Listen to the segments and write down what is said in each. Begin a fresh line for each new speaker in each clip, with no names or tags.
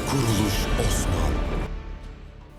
Kuruluş Osman।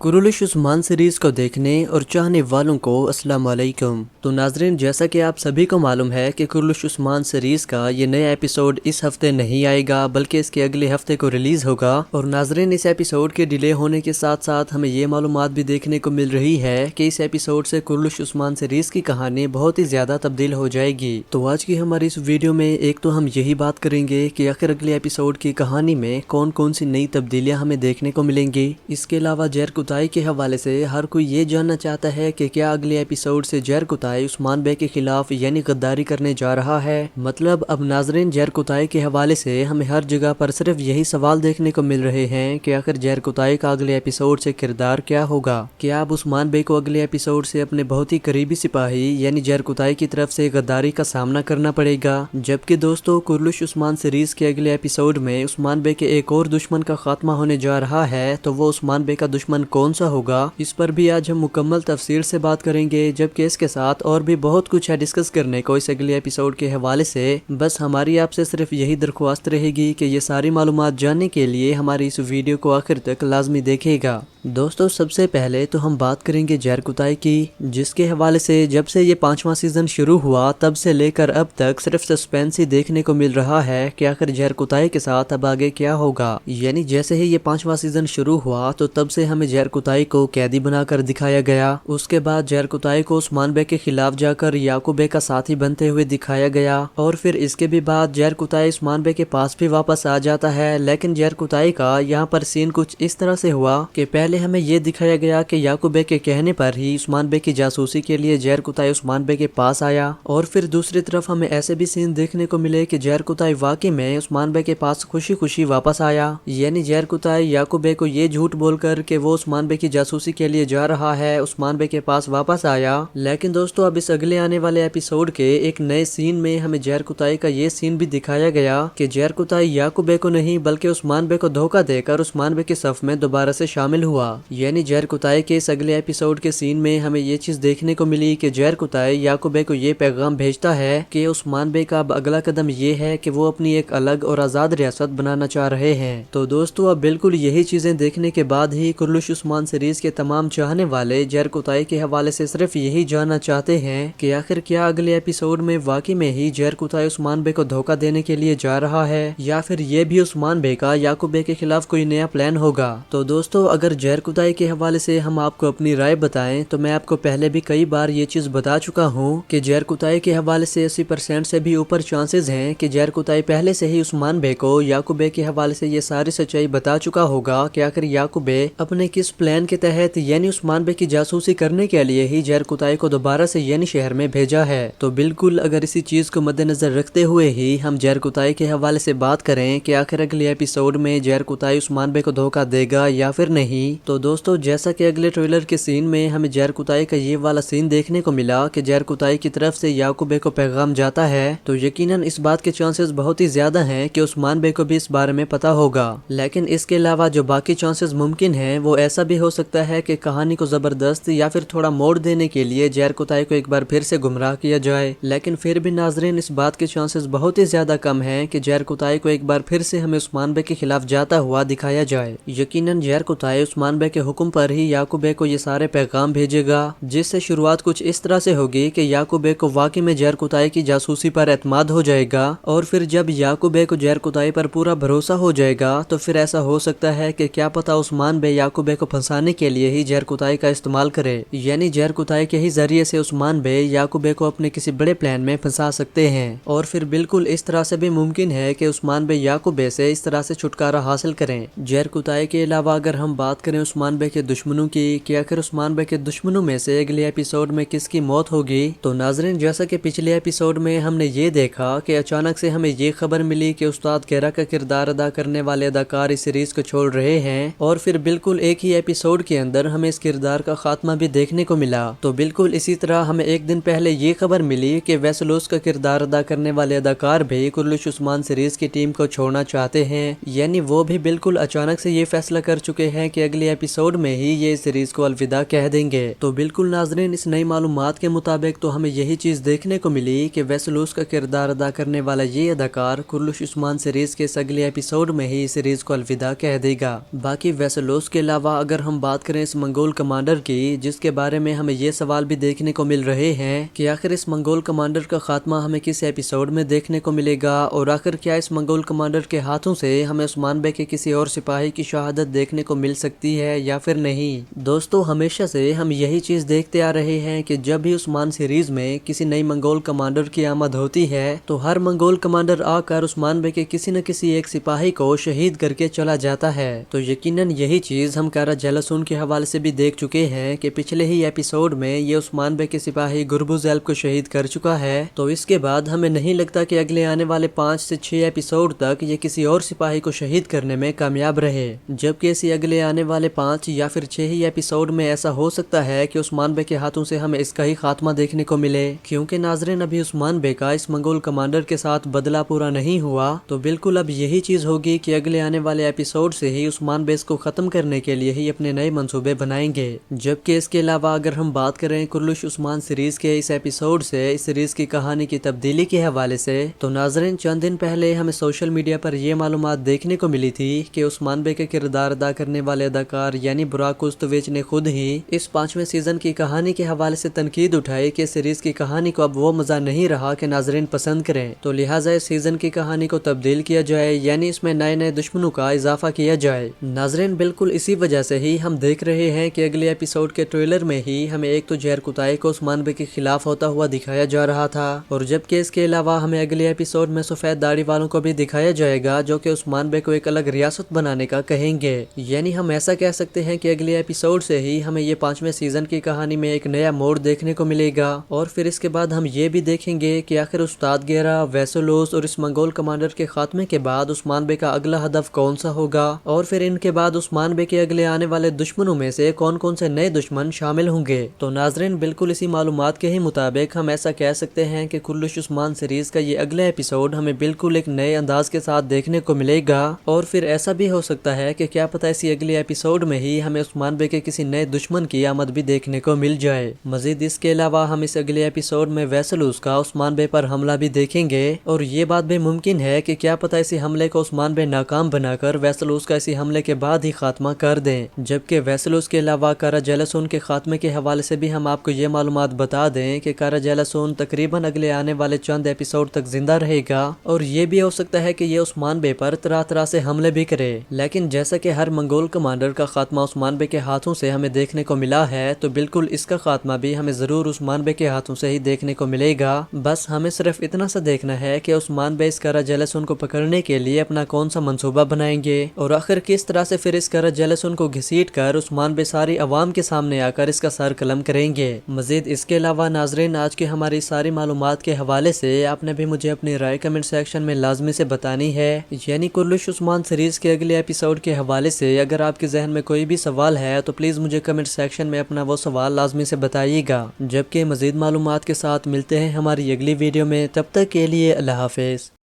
कुरुलिश Usman series को देखने और चाहने वालों को अस्सलाम वालेकुम। तो नाजरीन, जैसा कि आप सभी को मालूम है कि कुरुलिश उस्मान सीरीज़ का ये नया एपिसोड इस हफ्ते नहीं आएगा बल्कि इसके अगले हफ्ते को रिलीज़ होगा। और नाजरीन, इस एपिसोड के डिले होने के साथ साथ हमें ये मालूमात भी देखने को मिल रही है कि इस एपिसोड से कुरुलिश उस्मान सीरीज़ की कहानी बहुत ही ज़्यादा तब्दील हो जाएगी। तो आज की हमारी इस वीडियो में एक तो हम यही बात करेंगे कि आखिर अगले एपिसोड की कहानी में कौन कौन सी नई तब्दीलियाँ हमें देखने को मिलेंगी। इसके अलावा जहर कुताई के हवाले से हर कोई ये जानना चाहता है कि क्या अगले एपिसोड से जहर कुताई उस्मान बे के खिलाफ यानी गद्दारी करने जा रहा है। मतलब अब नाजरीन, जहर कुताई के हवाले से हमें हर जगह पर सिर्फ यही सवाल देखने को मिल रहे हैं कि आखिर जहर कुताई का अगले एपिसोड से किरदार क्या होगा। क्या अब उस्मान बे को अगले एपिसोड से अपने बहुत ही करीबी सिपाही यानी जहर कुताई की तरफ से गद्दारी का सामना करना पड़ेगा। जबकि दोस्तों, कुरुलिश उस्मान सीरीज के अगले एपिसोड में उस्मान बे के एक और दुश्मन का खात्मा होने जा रहा है, तो वो उस्मान बे का दुश्मन कौन सा होगा, इस पर भी आज हम मुकम्मल तफसील से बात करेंगे। जबकि इसके साथ और भी बहुत कुछ है डिस्कस करने को इस अगले एपिसोड के हवाले से। बस हमारी आपसे सिर्फ यही दरख्वास्त रहेगी कि ये सारी मालूमात जानने के लिए हमारी इस वीडियो को आखिर तक लाजमी देखेगा। दोस्तों, सबसे पहले तो हम बात करेंगे जहर कुताई की, जिसके हवाले से जब से ये 5वां सीजन शुरू हुआ तब से लेकर अब तक सिर्फ सस्पेंस ही देखने को मिल रहा है कि आखिर जहर कुताई के साथ अब आगे क्या होगा। यानी जैसे ही ये 5वां सीजन शुरू हुआ तो तब से हमें जहर कुताई को कैदी बनाकर दिखाया गया। उसके बाद जहर कुताई को उस्मान बे के खिलाफ जाकर याकूब बे का साथी बनते हुए दिखाया गया। और फिर इसके भी बाद जहर कुताई उस्मान बे के पास भी वापस आ जाता है। लेकिन जहर कुताई का यहाँ पर सीन कुछ इस तरह से हुआ कि पहले हमें ये दिखाया गया कि याकूब बे के कहने पर ही उस्मान बे की जासूसी के लिए जहर कुताई उस्मान बे के पास आया। और फिर दूसरी तरफ हमें ऐसे भी सीन देखने को मिले कि जहर कुताई वाकई में उस्मान बे के पास खुशी खुशी वापस आया। यानी जहर कुताई याकूब बे को ये झूठ बोलकर कि वो उस्मान बे की जासूसी के लिए जा रहा है, उस्मान बे के पास वापस आया। लेकिन दोस्तों, अब इस अगले आने वाले एपिसोड के एक नए सीन में हमें जहर कुताई का ये सीन भी दिखाया गया कि जहर कुताई याकूब बे को नहीं बल्कि उस्मान बे को धोखा देकर उस्मान बे के सफ में दोबारा से शामिल हुआ। यानी जहर कुताई के इस अगले एपिसोड के सीन में हमें ये चीज देखने को मिली कि जहर कुताई याकूब बे को ये पैगाम भेजता है कि उस्मान बे का अब अगला कदम ये है कि वो अपनी एक अलग और आजाद रियासत बनाना चाह रहे हैं। तो दोस्तों, अब बिल्कुल यही चीजें देखने के बाद ही कुरुलिश उस्मान सीरीज के तमाम चाहने वाले जहर कुताई के हवाले से सिर्फ यही जानना चाहते हैं कि आखिर क्या अगले एपिसोड में वाकई में ही जहर कुताई उस्मान बे को धोखा देने के लिए जा रहा है या फिर ये भी उस्मान बे का याकूब बे के खिलाफ कोई नया प्लान होगा। तो दोस्तों, अगर जहर कुताई के हवाले से हम आपको अपनी राय बताएं तो मैं आपको पहले भी कई बार ये चीज बता चुका हूँ कि जहर कुताई के हवाले से 80% से भी ऊपर चांसेस हैं कि जहर कुताई पहले से ही उस्मान बे को याकूब बे के हवाले से ये सारी सच्चाई बता चुका होगा कि आखिर याकूब बे अपने किस प्लान के तहत यानी उस्मान बे की जासूसी करने के लिए ही जहर कुताई को दोबारा से यानी शहर में भेजा है। तो बिल्कुल अगर इसी चीज को मद्देनजर रखते हुए ही हम जहर कुताई के हवाले से बात करें कि आखिर अगले एपिसोड में जहर कुताई उस्मान बे को धोखा देगा या फिर नहीं, तो दोस्तों, जैसा कि अगले ट्रेलर के सीन में हमें जहर कुताई का ये वाला सीन देखने को मिला कि जहर कुताई की तरफ से याकूब बे को पैगाम जाता है, तो यकीनन इस बात के चांसेस बहुत ही ज्यादा हैं कि उस्मान बे को भी इस बारे में पता होगा। लेकिन इसके अलावा जो बाकी चांसेस मुमकिन हैं वो ऐसा भी हो सकता है कि कहानी को जबरदस्त या फिर थोड़ा मोड़ देने के लिए जहर कुताई को एक बार फिर से गुमराह किया जाए। लेकिन फिर भी नाजरीन, इस बात के चांसेस बहुत ही ज्यादा कम हैं कि जहर कुताई को एक बार फिर से हमें उस्मान बे के खिलाफ जाता हुआ दिखाया जाए। यकीनन जहर कुताई उस्मान बे के हुक्म पर ही याकूब बे को ये सारे पैगाम भेजेगा, जिससे शुरुआत कुछ इस तरह से होगी कि याकूब बे को वाकई में जहर कुताई की जासूसी पर एतमाद हो जाएगा। और फिर जब याकूब बे को जहर कुताई पर पूरा भरोसा हो जाएगा तो फिर ऐसा हो सकता है कि क्या पता उस्मान बे याकूब बे को फंसाने के लिए ही जहर कुताई का इस्तेमाल करे। यानी जहर कुताई के ही जरिए से उस्मान बे याकूब बे को अपने किसी बड़े प्लान में फंसा सकते हैं। और फिर बिल्कुल इस तरह से भी मुमकिन है कि उस्मान बे याकूब बे से इस तरह से छुटकारा हासिल करें। जहर कुताई के अलावा अगर हम बात करें उस्मान बे के दुश्मनों की कि आखिर उस्मान बे के दुश्मनों में से अगले एपिसोड में किसकी मौत होगी, तो नाजरीन, जैसा कि पिछले एपिसोड में हमने ये देखा कि अचानक से हमें ये खबर मिली कि उस्ताद केरा का किरदार अदा करने वाले अदाकार इस सीरीज को छोड़ रहे हैं। और फिर बिल्कुल एक ही एपिसोड के अंदर हमें इस किरदार का खात्मा भी देखने को मिला। तो बिल्कुल इसी तरह हमें एक दिन पहले ये खबर मिली कि वेसलोस का किरदार अदा करने वाले अदाकार भी कुरुलिश उस्मान सीरीज की टीम को छोड़ना चाहते हैं। यानी वो भी बिल्कुल अचानक से ये फैसला कर चुके हैं कि अगले اگلے ایپیسوڈ میں ہی یہ سیریز کو الوداع کہہ دیں گے۔ تو بالکل ناظرین، اس نئی معلومات کے مطابق تو ہمیں یہی چیز دیکھنے کو ملی کہ ویسلوس کا کردار ادا کرنے والا یہ اداکار کرلش عثمان سیریز کے اس اگلے ایپیسوڈ میں ہی سیریز کو الوداع کہہ دے گا۔ باقی ویسلوس کے علاوہ اگر ہم بات کریں اس منگول کمانڈر کی، جس کے بارے میں ہمیں یہ سوال بھی دیکھنے کو مل رہے ہیں کہ آخر اس منگول کمانڈر کا خاتمہ ہمیں کس ایپیسوڈ میں دیکھنے کو ملے گا، اور آخر کیا اس منگول کمانڈر کے ہاتھوں سے ہمیں عثمان بے کے کسی اور سپاہی کی شہادت دیکھنے کو مل سکتی ہے یا پھر نہیں۔ دوستو، ہمیشہ سے ہم یہی چیز دیکھتے آ رہے ہیں کہ جب بھی عثمان سیریز میں کسی نئی منگول کمانڈر کی آمد ہوتی ہے تو ہر منگول کمانڈر آ کر عثمان بے کے کسی نہ کسی ایک سپاہی کو شہید کر کے چلا جاتا ہے۔ تو یقیناً یہی چیز ہم کارا جیلاسون کے حوالے سے بھی دیکھ چکے ہیں کہ پچھلے ہی ایپیسوڈ میں یہ عثمان بے کے سپاہی گربوزیلب کو شہید کر چکا ہے۔ تو اس کے بعد ہمیں نہیں لگتا کہ اگلے آنے والے 5 سے 6 ایپیسوڈ تک یہ کسی اور سپاہی کو شہید کرنے میں کامیاب رہے، جبکہ اسی اگلے آنے والے 5 یا پھر 6 ہی ایپیسوڈ میں ایسا ہو سکتا ہے کہ عثمان بے کے ہاتھوں سے ہمیں اس کا ہی خاتمہ دیکھنے کو ملے، کیونکہ ناظرین ابھی عثمان بے کا اس منگول کمانڈر کے ساتھ بدلہ پورا نہیں ہوا۔ تو بالکل اب یہی چیز ہوگی کہ اگلے آنے والے ایپیسوڈ سے ہی عثمان بے اس کو ختم کرنے کے لیے ہی اپنے نئے منصوبے بنائیں گے۔ جبکہ اس کے علاوہ اگر ہم بات کریں کرلش عثمان سیریز کے اس ایپیسوڈ سے اس سیریز کی کہانی کی تبدیلی کے حوالے سے، تو ناظرین چند دن پہلے ہمیں سوشل میڈیا پر یہ معلومات دیکھنے کو ملی تھی کہ عثمان بے کے کردار ادا کرنے والے اداکار یعنی براک کوستویچ نے خود ہی اس 5ویں سیزن کی کہانی کے حوالے سے تنقید اٹھائی کہ سیریز کی کہانی کو اب وہ مزہ نہیں رہا کہ ناظرین پسند کریں، تو لہٰذا اس سیزن کی کہانی کو تبدیل کیا جائے، یعنی اس میں نئے نئے دشمنوں کا اضافہ کیا جائے۔ ناظرین بالکل اسی وجہ سے ہی ہم دیکھ رہے ہیں کہ اگلے ایپیسوڈ کے ٹریلر میں ہی ہمیں ایک تو زہر کتائی کو عثمان بے کے خلاف ہوتا ہوا دکھایا جا رہا تھا، اور جبکہ اس کے علاوہ ہمیں اگلے ایپیسوڈ میں سفید داڑھی والوں کو بھی دکھایا جائے گا جو کہ عثمان بے کو ایک الگ ریاست بنانے کا کہیں گے۔ یعنی ہم ایسا کہہ سکتے ہیں کہ اگلے ایپیسوڈ سے ہی ہمیں یہ 5ویں سیزن کی کہانی میں ایک نیا موڑ دیکھنے کو ملے گا، اور پھر اس کے بعد ہم یہ بھی دیکھیں گے کہ آخر استاد گیرا، ویسلوس اور اس منگول کمانڈر کے خاتمے کے بعد عثمان بے کا اگلا ہدف کون سا ہوگا، اور پھر ان کے بعد عثمان بے کے اگلے آنے والے دشمنوں میں سے کون کون سے نئے دشمن شامل ہوں گے۔ تو ناظرین بالکل اسی معلومات کے ہی مطابق ہم ایسا کہہ سکتے ہیں کہ کرلش عثمان سیریز کا یہ اگلا ایپیسوڈ ہمیں بالکل ایک نئے انداز کے ساتھ دیکھنے کو ملے گا، اور پھر ایسا بھی ہو سکتا ہے کہ کیا پتہ اسی اگلے ایپیسوڈ میں ہی ہمیں عثمان بے کے کسی نئے دشمن کی آمد بھی دیکھنے کو مل جائے۔ مزید اس کے علاوہ ہم اس اگلے ایپیسوڈ میں ویسلوس کا عثمان بے پر حملہ بھی دیکھیں گے، اور یہ بات بھی ممکن ہے کہ کیا پتہ اسی حملے کو عثمان بے ناکام بنا کر ویسلوس کا اسی حملے کے بعد ہی خاتمہ کر دیں۔ جبکہ ویسلوس کے علاوہ کارا جیلاسون کے خاتمے کے حوالے سے بھی ہم آپ کو یہ معلومات بتا دیں کہ کارا جیلاسون تقریباً اگلے آنے والے چند ایپیسوڈ تک زندہ رہے گا، اور یہ بھی ہو سکتا ہے کہ یہ عثمان بے پر طرح طرح سے حملے بھی کرے، لیکن جیسا کہ ہر منگول کمانڈر کا خاتمہ عثمان بے کے ہاتھوں سے ہمیں دیکھنے کو ملا ہے، تو بالکل اس کا خاتمہ بھی ہمیں ضرور عثمان بے کے ہاتھوں سے ہی دیکھنے کو ملے گا۔ بس ہمیں صرف اتنا سا دیکھنا ہے کہ عثمان بے اس کارا جیلاسون کو پکڑنے کے لیے اپنا کون سا منصوبہ بنائیں گے، اور آخر کس طرح سے پھر اس کارا جیلاسون کو گھسیٹ کر عثمان بے ساری عوام کے سامنے آ کر اس کا سر قلم کریں گے۔ مزید اس کے علاوہ ناظرین آج کی ہماری ساری معلومات کے حوالے سے آپ نے بھی مجھے اپنی رائے کمنٹ سیکشن میں لازمی سے بتانی ہے، یعنی کرلش عثمان سیریز کے اگلے ایپیسوڈ کے حوالے سے اگر آپ کے ذہن میں کوئی بھی سوال ہے تو پلیز مجھے کمنٹ سیکشن میں اپنا وہ سوال لازمی سے بتائیے گا۔ جبکہ مزید معلومات کے ساتھ ملتے ہیں ہماری اگلی ویڈیو میں، تب تک کے لیے اللہ حافظ۔